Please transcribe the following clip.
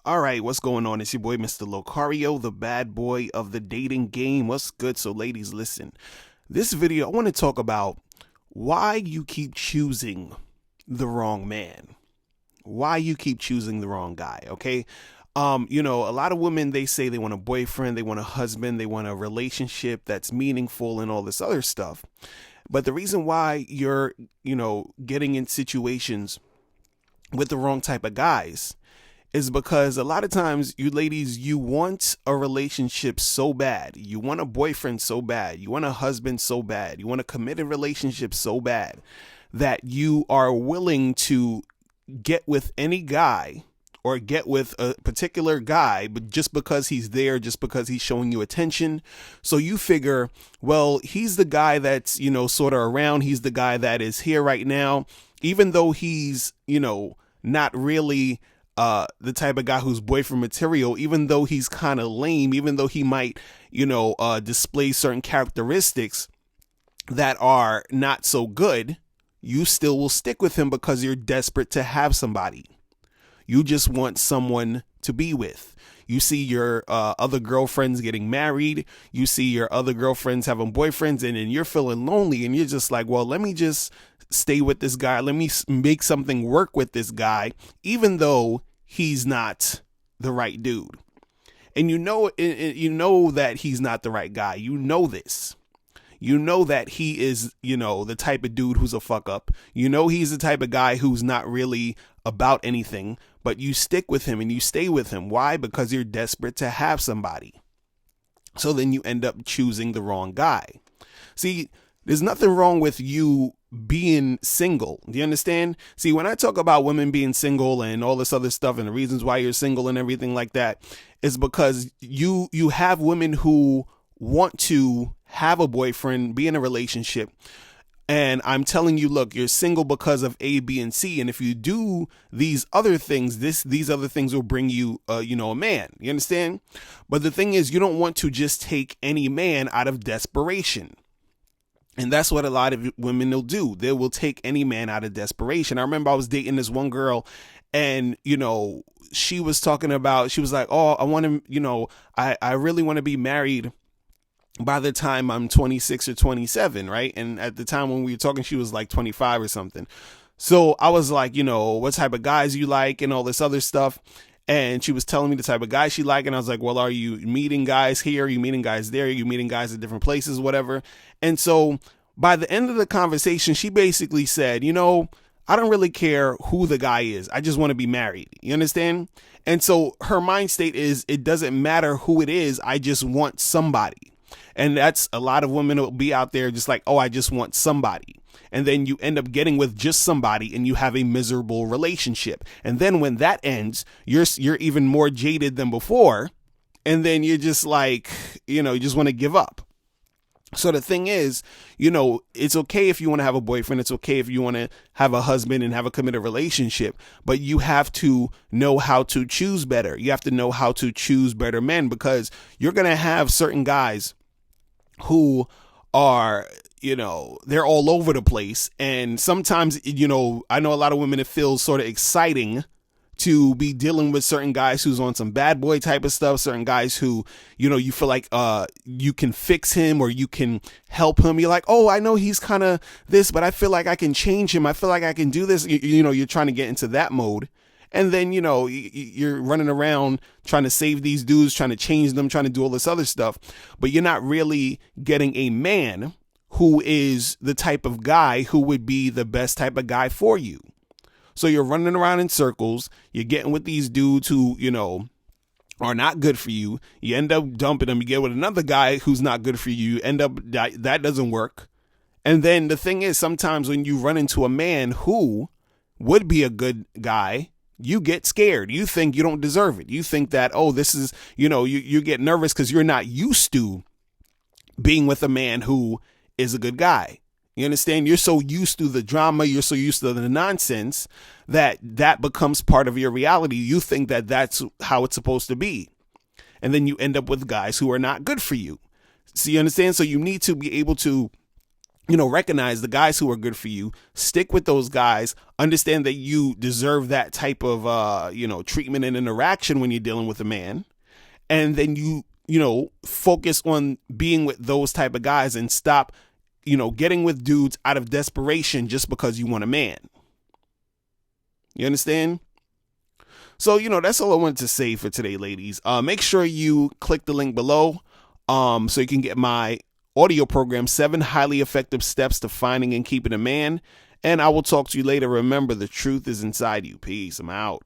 All right, what's going on? It's your boy, Mr. Locario, the bad boy of the dating game. What's good? So, ladies, listen. This video, I want to talk about why you keep choosing the wrong man. Why you keep choosing the wrong guy, okay? A lot of women, they say they want a boyfriend, they want a husband, they want a relationship that's meaningful and all this other stuff. But the reason why you're, getting in situations with the wrong type of guys is because a lot of times you ladies, you want a relationship so bad. You want a boyfriend so bad. You want a husband so bad. You want a committed relationship so bad that you are willing to get with any guy or get with a particular guy, but just because he's there, just because he's showing you attention. So you figure, well, he's the guy that's, sort of around. He's the guy that is here right now, even though he's, not really the type of guy who's boyfriend material, even though he's kind of lame, even though he might, display certain characteristics that are not so good, you still will stick with him because you're desperate to have somebody. You just want someone to be with. You see your other girlfriends getting married. You see your other girlfriends having boyfriends, and then you're feeling lonely, and you're just like, well, let me just stay with this guy. Let me make something work with this guy, even though he's not the right dude. And you know that he's not the right guy. You know this. You know that he is, the type of dude who's a fuck up. You know he's the type of guy who's not really about anything, but you stick with him and you stay with him. Why? Because you're desperate to have somebody. So then you end up choosing the wrong guy. See, there's nothing wrong with you being single. Do you understand? See, when I talk about women being single and all this other stuff and the reasons why you're single and everything like that, is because you have women who want to have a boyfriend, be in a relationship. And I'm telling you, look, you're single because of A, B, and C. And if you do these other things, these other things will bring you, a man. You understand? But the thing is, you don't want to just take any man out of desperation. And that's what a lot of women will do. They will take any man out of desperation. I remember I was dating this one girl and, she was talking about, she was like, oh, I want to, I really want to be married by the time I'm 26 or 27, right? And at the time when we were talking, she was like 25 or something. So I was like, what type of guys you like and all this other stuff. And she was telling me the type of guys she liked. And I was like, well, are you meeting guys here? Are you meeting guys there? Are you meeting guys at different places, whatever? And so by the end of the conversation, she basically said, I don't really care who the guy is. I just want to be married. You understand? And so her mind state is, it doesn't matter who it is. I just want somebody. And that's a lot of women will be out there just like, oh, I just want somebody. And then you end up getting with just somebody and you have a miserable relationship. And then when that ends, you're even more jaded than before. And then you're just like, you just want to give up. So the thing is, it's okay if you want to have a boyfriend. It's okay if you want to have a husband and have a committed relationship, but you have to know how to choose better. You have to know how to choose better men, because you're going to have certain guys who are, they're all over the place. And sometimes, I know a lot of women, it feels sort of exciting to be dealing with certain guys who's on some bad boy type of stuff, certain guys who, you feel like you can fix him or you can help him. You're like, oh, I know he's kind of this, but I feel like I can change him. I feel like I can do this. You're trying to get into that mode. And then, you're running around trying to save these dudes, trying to change them, trying to do all this other stuff. But you're not really getting a man who is the type of guy who would be the best type of guy for you. So you're running around in circles. You're getting with these dudes who, are not good for you. You end up dumping them. You get with another guy who's not good for you. You end up, that doesn't work. And then the thing is, sometimes when you run into a man who would be a good guy, you get scared. You think you don't deserve it. You think that, oh, this is, you get nervous because you're not used to being with a man who is a good guy. You understand? You're so used to the drama. You're so used to the nonsense that becomes part of your reality. You think that that's how it's supposed to be. And then you end up with guys who are not good for you. So you understand? So you need to be able to recognize the guys who are good for you, stick with those guys, understand that you deserve that type of, treatment and interaction when you're dealing with a man. And then focus on being with those type of guys and stop, getting with dudes out of desperation just because you want a man. You understand? So, that's all I wanted to say for today, ladies. Make sure you click the link below so you can get my audio program, 7 Highly Effective Steps to Finding and Keeping a Man. And I will talk to you later. Remember, the truth is inside you. Peace. I'm out.